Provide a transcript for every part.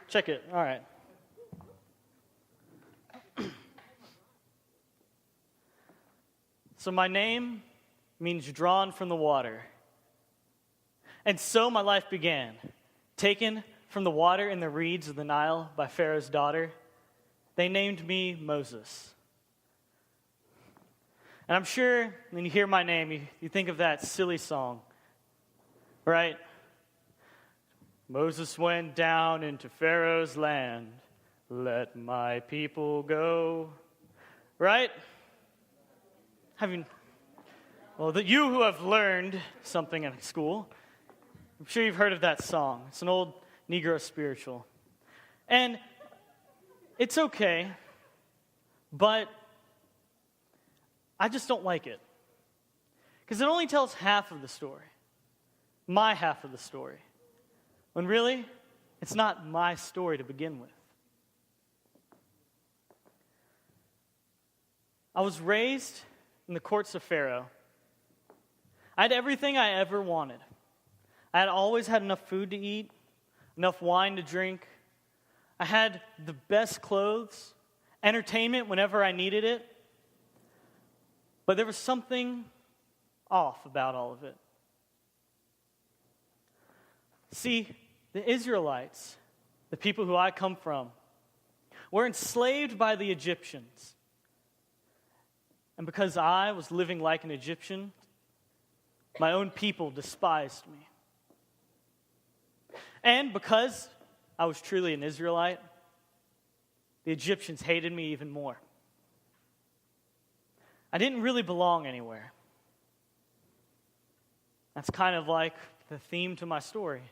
Check it. All right. So my name means drawn from the water. And so my life began. Taken from the water in the reeds of the Nile by Pharaoh's daughter, they named me Moses. And I'm sure when you hear my name, you think of that silly song, right? Moses went down into Pharaoh's land. Let my people go. Right? You who have learned something in school, I'm sure you've heard of that song. It's an old Negro spiritual. And it's okay, but I just don't like it. Because it only tells half of the story. My half of the story. When really, it's not my story to begin with. I was raised in the courts of Pharaoh. I had everything I ever wanted. I had always had enough food to eat, enough wine to drink. I had the best clothes, entertainment whenever I needed it. But there was something off about all of it. See, the Israelites, the people who I come from, were enslaved by the Egyptians. And because I was living like an Egyptian, my own people despised me. And because I was truly an Israelite, the Egyptians hated me even more. I didn't really belong anywhere. That's kind of like the theme to my story.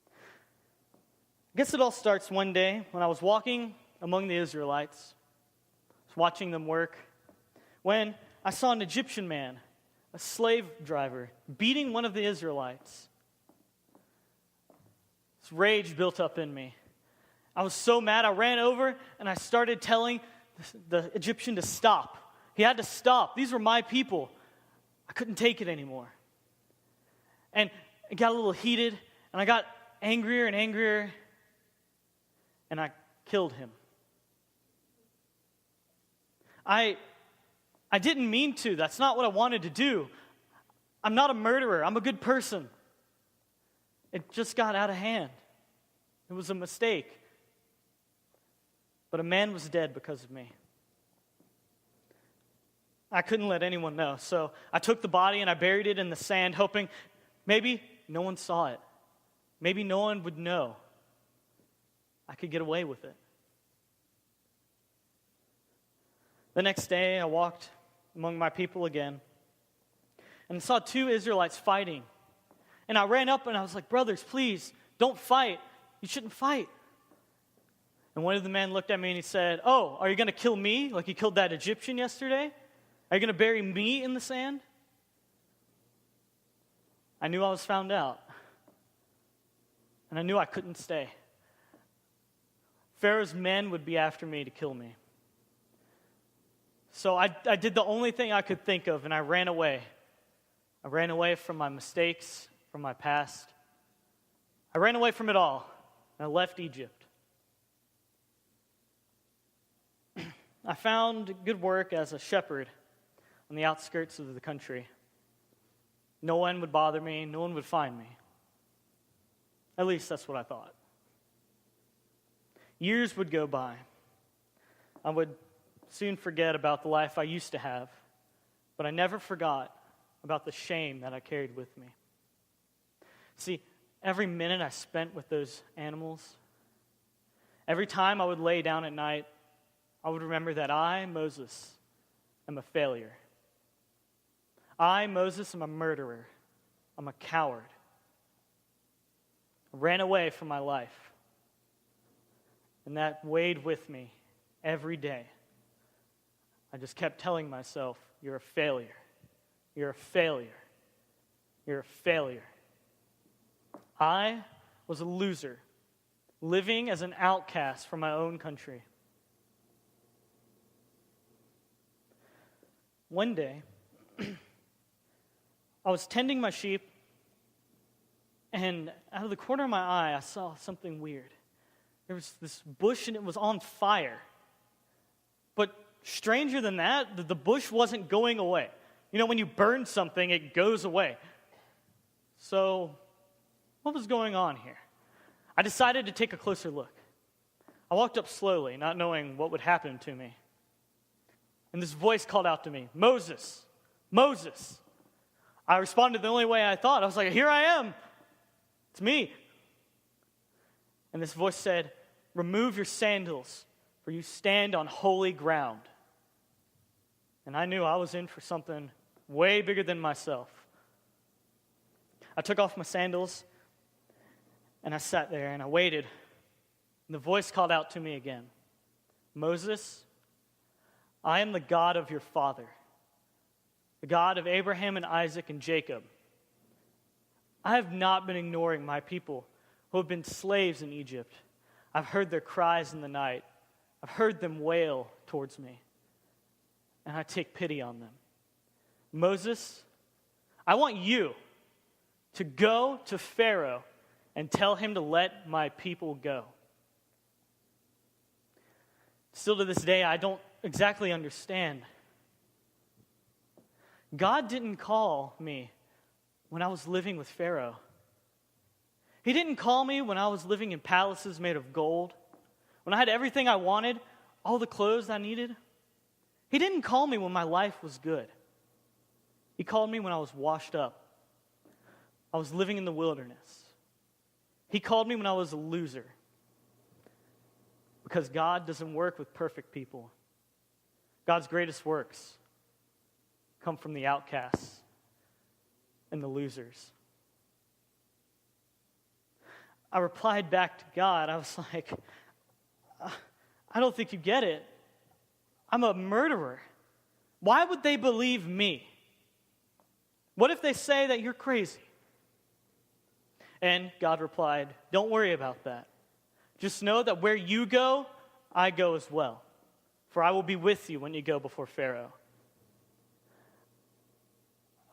I guess it all starts one day when I was walking among the Israelites, I was watching them work, when I saw an Egyptian man, a slave driver, beating one of the Israelites. This rage built up in me. I was so mad, I ran over and I started telling the Egyptian to stop. He had to stop. These were my people. I couldn't take it anymore. And it got a little heated, and I got angrier and angrier, and I killed him. I didn't mean to. That's not what I wanted to do. I'm not a murderer. I'm a good person. It just got out of hand. It was a mistake. But a man was dead because of me. I couldn't let anyone know. So I took the body and I buried it in the sand, hoping maybe no one saw it. Maybe no one would know. I could get away with it. The next day, I walked among my people again and saw two Israelites fighting. And I ran up and I was like, brothers, please, don't fight. You shouldn't fight. And one of the men looked at me and he said, oh, are you going to kill me like you killed that Egyptian yesterday? Are you going to bury me in the sand? I knew I was found out. And I knew I couldn't stay. Pharaoh's men would be after me to kill me. So I did the only thing I could think of, and I ran away. I ran away from my mistakes, from my past. I ran away from it all, and I left Egypt. I found good work as a shepherd on the outskirts of the country. No one would bother me. No one would find me. At least that's what I thought. Years would go by. I would soon forget about the life I used to have, but I never forgot about the shame that I carried with me. See, every minute I spent with those animals, every time I would lay down at night, I would remember that I, Moses, am a failure. I, Moses, am a murderer. I'm a coward. I ran away from my life. And that weighed with me every day. I just kept telling myself, you're a failure. You're a failure. You're a failure. I was a loser, living as an outcast from my own country. One day, I was tending my sheep, And out of the corner of my eye, I saw something weird. There was this bush, and it was on fire. But stranger than that, the bush wasn't going away. You know, when you burn something, it goes away. So, what was going on here? I decided to take a closer look. I walked up slowly, not knowing what would happen to me. And this voice called out to me, "Moses, Moses." I responded the only way I thought. I was like, "Here I am. It's me." And this voice said, "Remove your sandals, for you stand on holy ground." And I knew I was in for something way bigger than myself. I took off my sandals, and I sat there, and I waited. And the voice called out to me again, "Moses, I am the God of your father, the God of Abraham and Isaac and Jacob. I have not been ignoring my people who have been slaves in Egypt. I've heard their cries in the night. I've heard them wail towards me, and I take pity on them. Moses, I want you to go to Pharaoh and tell him to let my people go." Still to this day, I don't exactly understand. God didn't call me when I was living with Pharaoh. He didn't call me when I was living in palaces made of gold, when I had everything I wanted, all the clothes I needed. He didn't call me when my life was good. He called me when I was washed up. I was living in the wilderness. He called me when I was a loser. Because God doesn't work with perfect people. God's greatest works come from the outcasts and the losers. I replied back to God. I was like, "I don't think you get it. I'm a murderer. Why would they believe me? What if they say that you're crazy?" And God replied, "Don't worry about that. Just know that where you go, I go as well. For I will be with you when you go before Pharaoh."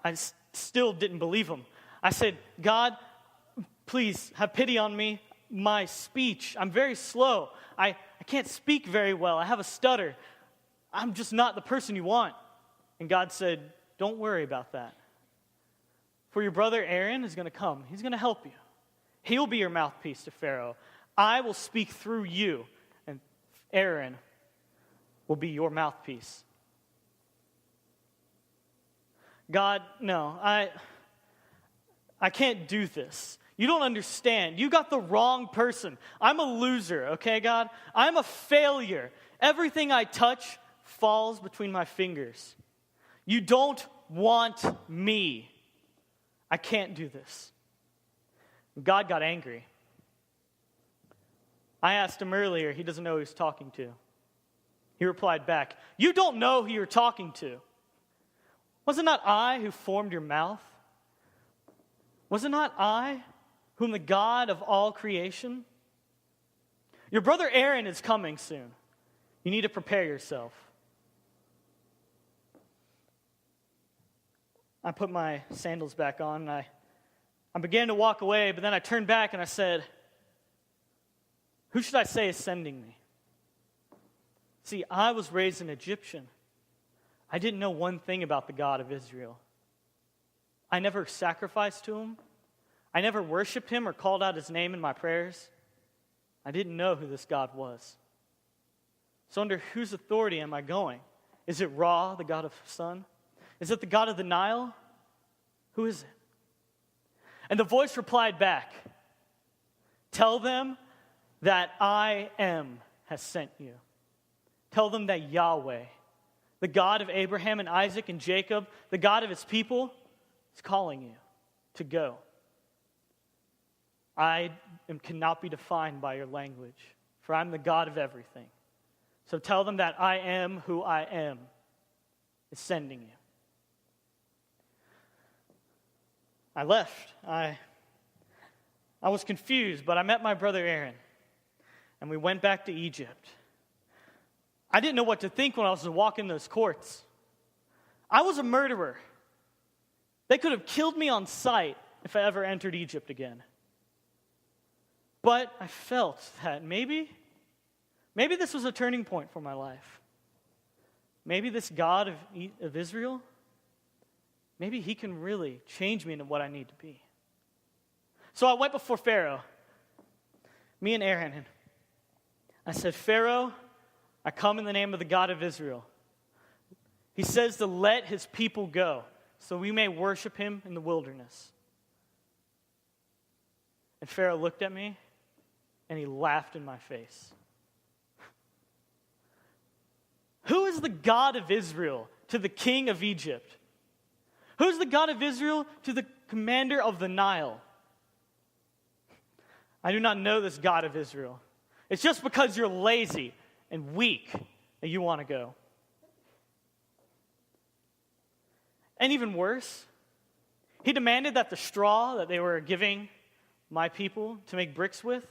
I still didn't believe him. I said, "God, please have pity on me. My speech, I'm very slow. I can't speak very well. I have a stutter. I'm just not the person you want." And God said, "Don't worry about that. For your brother Aaron is going to come. He's going to help you. He'll be your mouthpiece to Pharaoh. I will speak through you, and Aaron will be your mouthpiece." God, no, I can't do this. You don't understand. You got the wrong person. I'm a loser, okay, God? I'm a failure. Everything I touch falls between my fingers. You don't want me. I can't do this. God got angry. I asked him earlier, he doesn't know who he's talking to. He replied back, "You don't know who you're talking to. Was it not I who formed your mouth? Was it not I whom the God of all creation? Your brother Aaron is coming soon. You need to prepare yourself." I put my sandals back on, and I began to walk away, but then I turned back and I said, "Who should I say is sending me?" See, I was raised an Egyptian. I didn't know one thing about the God of Israel. I never sacrificed to him. I never worshiped him or called out his name in my prayers. I didn't know who this God was. So under whose authority am I going? Is it Ra, the God of the sun? Is it the God of the Nile? Who is it? And the voice replied back, "Tell them that I am has sent you. Tell them that Yahweh, the God of Abraham and Isaac and Jacob, the God of his people, is calling you to go. I cannot be defined by your language, for I'm the God of everything. So tell them that I am who I am is sending you." I left. I was confused, but I met my brother Aaron, and we went back to Egypt. I didn't know what to think when I was walking those courts. I was a murderer. They could have killed me on sight if I ever entered Egypt again. But I felt that maybe this was a turning point for my life. Maybe this God of Israel, maybe he can really change me into what I need to be. So I went before Pharaoh, me and Aaron, and I said, Pharaoh, I come in the name of the God of Israel. He says to let his people go so we may worship him in the wilderness. And Pharaoh looked at me and he laughed in my face. Who is the God of Israel to the king of Egypt? Who is the God of Israel to the commander of the Nile? I do not know this God of Israel. It's just because you're lazy and weak that you want to go. And even worse, he demanded that the straw that they were giving my people to make bricks with,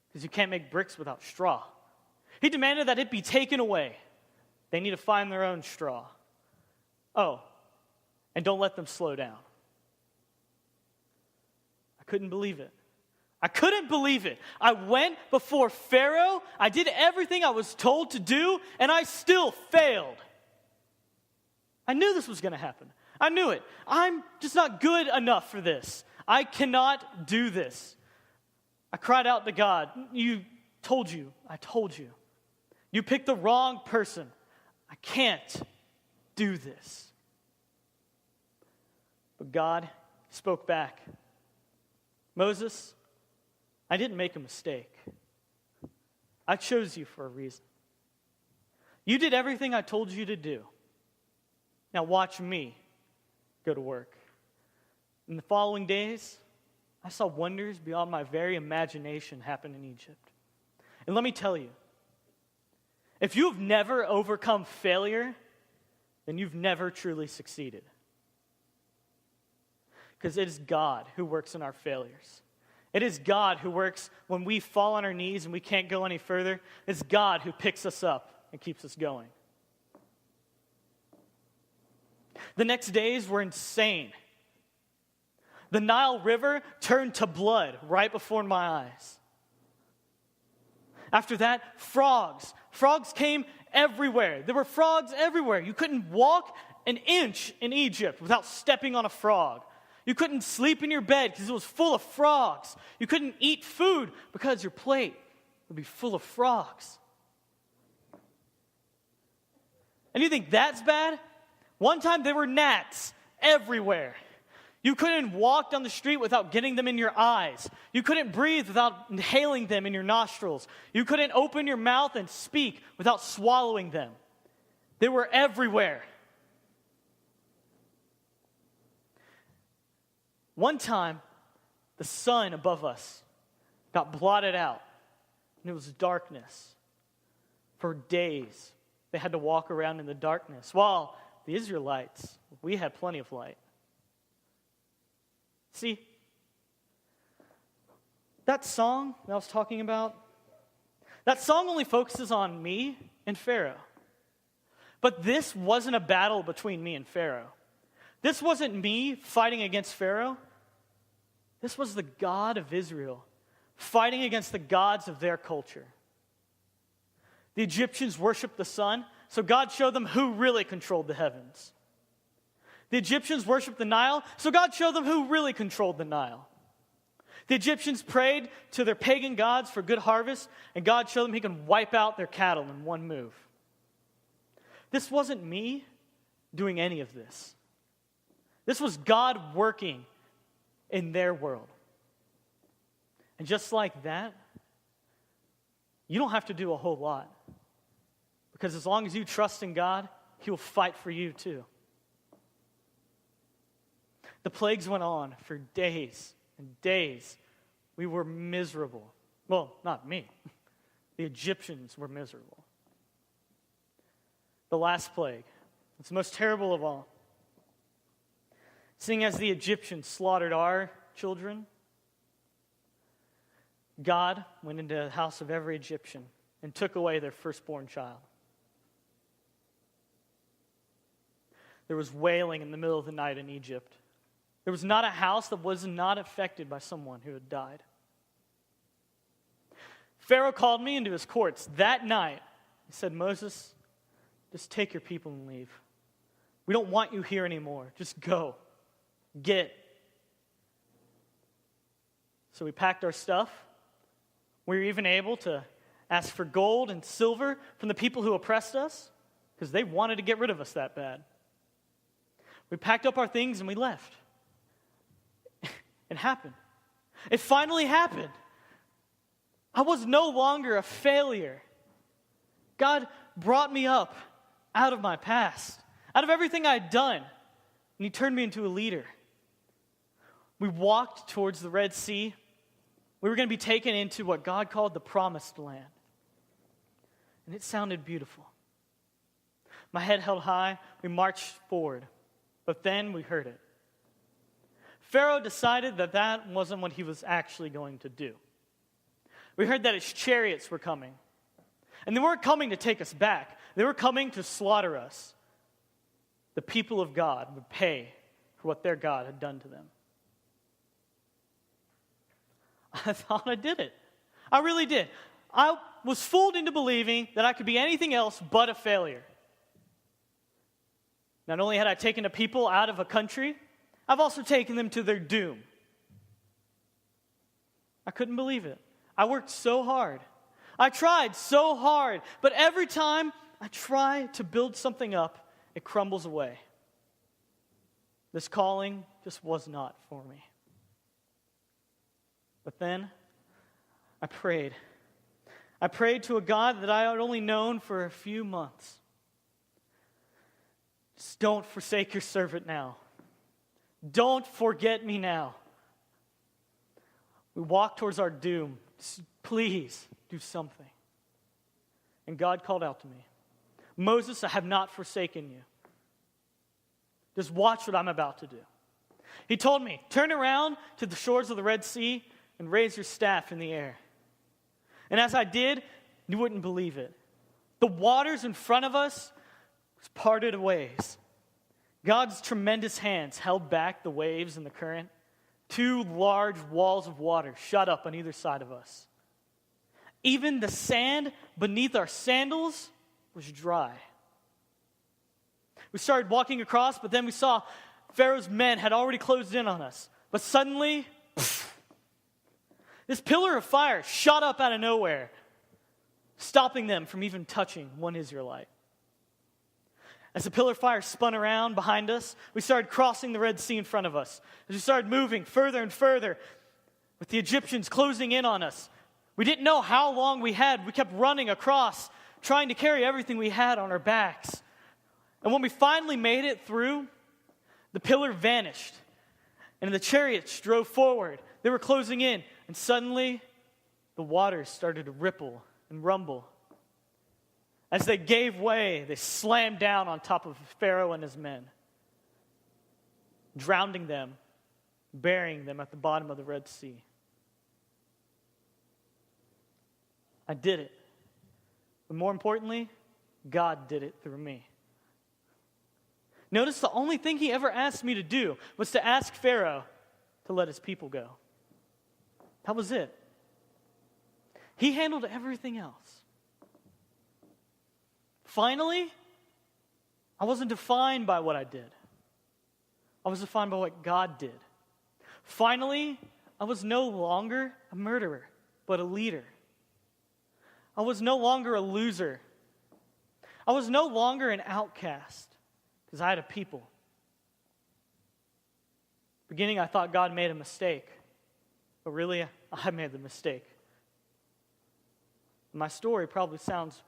because you can't make bricks without straw, he demanded that it be taken away. They need to find their own straw. Oh, and don't let them slow down. I couldn't believe it. I couldn't believe it. I went before Pharaoh. I did everything I was told to do, and I still failed. I knew this was going to happen. I knew it. I'm just not good enough for this. I cannot do this. I cried out to God, I told you. You picked the wrong person. I can't do this. But God spoke back. Moses, I didn't make a mistake. I chose you for a reason. You did everything I told you to do. Now watch me go to work. In the following days, I saw wonders beyond my very imagination happen in Egypt. And let me tell you, if you've never overcome failure, then you've never truly succeeded. Because it is God who works in our failures. It is God who works when we fall on our knees and we can't go any further. It's God who picks us up and keeps us going. The next days were insane. The Nile River turned to blood right before my eyes. After that, frogs. Frogs came everywhere. There were frogs everywhere. You couldn't walk an inch in Egypt without stepping on a frog. You couldn't sleep in your bed because it was full of frogs. You couldn't eat food because your plate would be full of frogs. And you think that's bad? One time there were gnats everywhere. You couldn't walk down the street without getting them in your eyes. You couldn't breathe without inhaling them in your nostrils. You couldn't open your mouth and speak without swallowing them. They were everywhere. One time, the sun above us got blotted out, and it was darkness. For days, they had to walk around in the darkness, while the Israelites, we had plenty of light. See, that song that I was talking about, that song only focuses on me and Pharaoh. But this wasn't a battle between me and Pharaoh. This wasn't me fighting against Pharaoh. This was the God of Israel fighting against the gods of their culture. The Egyptians worshiped the sun, so God showed them who really controlled the heavens. The Egyptians worshiped the Nile, so God showed them who really controlled the Nile. The Egyptians prayed to their pagan gods for good harvest, and God showed them he can wipe out their cattle in one move. This wasn't me doing any of this. This was God working in their world. And just like that, you don't have to do a whole lot. Because as long as you trust in God, he will fight for you too. The plagues went on for days and days. We were miserable. Well, not me. The Egyptians were miserable. The last plague, it's the most terrible of all. Seeing as the Egyptians slaughtered our children, God went into the house of every Egyptian and took away their firstborn child. There was wailing in the middle of the night in Egypt. There was not a house that was not affected by someone who had died. Pharaoh called me into his courts that night. He said, Moses, just take your people and leave. We don't want you here anymore. Just go. Get. So we packed our stuff. We were even able to ask for gold and silver from the people who oppressed us because they wanted to get rid of us that bad. We packed up our things and we left. It happened. It finally happened. I was no longer a failure. God brought me up out of my past, out of everything I'd done, and he turned me into a leader. We walked towards the Red Sea. We were going to be taken into what God called the Promised Land. And it sounded beautiful. My head held high. We marched forward. But then we heard it. Pharaoh decided that that wasn't what he was actually going to do. We heard that his chariots were coming. And they weren't coming to take us back. They were coming to slaughter us. The people of God would pay for what their God had done to them. I thought I did it. I really did. I was fooled into believing that I could be anything else but a failure. Not only had I taken a people out of a country, I've also taken them to their doom. I couldn't believe it. I worked so hard. I tried so hard, but every time I try to build something up, it crumbles away. This calling just was not for me. But then I prayed. I prayed to a God that I had only known for a few months. Just don't forsake your servant now. Don't forget me now. We walked towards our doom. Please do something. And God called out to me, Moses, I have not forsaken you. Just watch what I'm about to do. He told me, turn around to the shores of the Red Sea and raise your staff in the air. And as I did, you wouldn't believe it. The waters in front of us parted ways. God's tremendous hands held back the waves and the current. Two large walls of water shut up on either side of us. Even the sand beneath our sandals was dry. We started walking across, but then we saw Pharaoh's men had already closed in on us. But suddenly, this pillar of fire shot up out of nowhere, stopping them from even touching one Israelite. As the pillar of fire spun around behind us, we started crossing the Red Sea in front of us. As we started moving further and further, with the Egyptians closing in on us, we didn't know how long we had. We kept running across, trying to carry everything we had on our backs. And when we finally made it through, the pillar vanished, and the chariots drove forward. They were closing in, and suddenly the waters started to ripple and rumble. As they gave way, they slammed down on top of Pharaoh and his men, drowning them, burying them at the bottom of the Red Sea. I did it. But more importantly, God did it through me. Notice the only thing he ever asked me to do was to ask Pharaoh to let his people go. That was it. He handled everything else. Finally, I wasn't defined by what I did. I was defined by what God did. Finally, I was no longer a murderer, but a leader. I was no longer a loser. I was no longer an outcast because I had a people. Beginning, I thought God made a mistake, but really, I made the mistake. My story probably sounds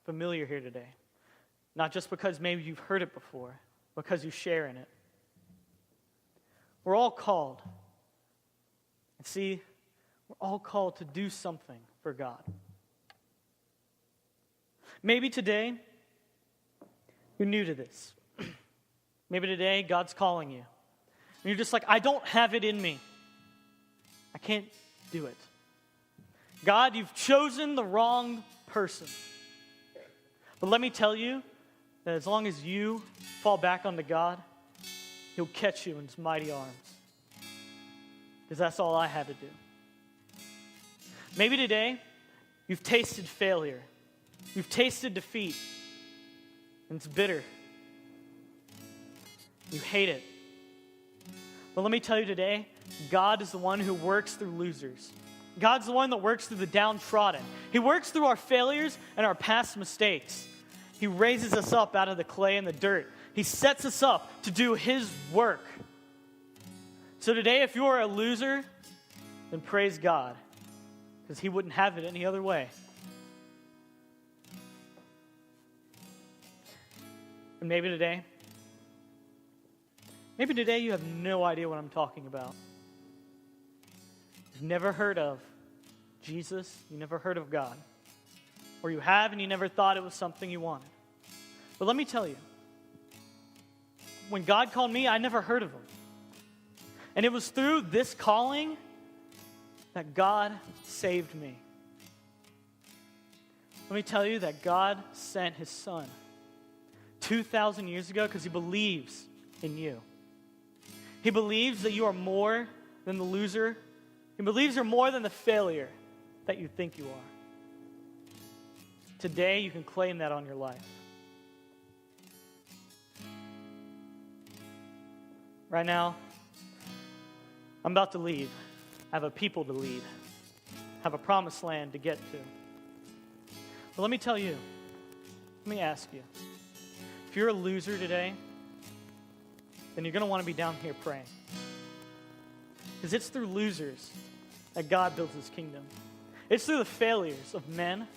familiar here today. Not just because maybe you've heard it before, because you share in it. We're all called. And see, we're all called to do something for God. Maybe today, you're new to this. Maybe today, God's calling you. And you're just like, I don't have it in me. I can't do it. God, you've chosen the wrong person. But let me tell you that as long as you fall back onto God, He'll catch you in His mighty arms. Because that's all I had to do. Maybe today, You've tasted failure. You've tasted defeat. And it's bitter. You hate it. But let me tell you today, God is the one who works through losers. God's the one that works through the downtrodden. He works through our failures and our past mistakes. He raises us up out of the clay and the dirt. He sets us up to do His work. So today, if you are a loser, then praise God, because He wouldn't have it any other way. And maybe today you have no idea what I'm talking about. You've never heard of Jesus, you never heard of God. Or you have and you never thought it was something you wanted. But let me tell you, when God called me, I never heard of Him. And it was through this calling that God saved me. Let me tell you that God sent His Son 2,000 years ago because He believes in you. He believes that you are more than the loser. He believes you're more than the failure that you think you are. Today, you can claim that on your life. Right now, I'm about to leave. I have a people to lead. I have a promised land to get to. But let me tell you, let me ask you, if you're a loser today, then you're going to want to be down here praying. Because it's through losers that God builds His kingdom. It's through the failures of men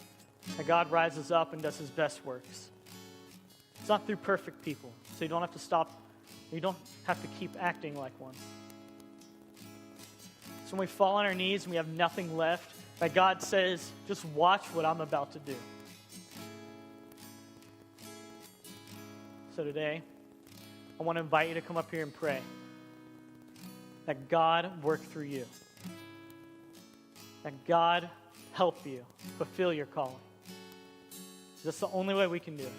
that God rises up and does His best works. It's not through perfect people, so you don't have to stop. You don't have to keep acting like one. So when we fall on our knees and we have nothing left, that God says, just watch what I'm about to do. So today, I want to invite you to come up here and pray that God work through you. That God help you fulfill your calling. That's the only way we can do it.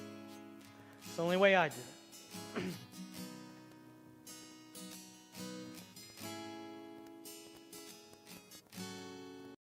It's the only way I do it.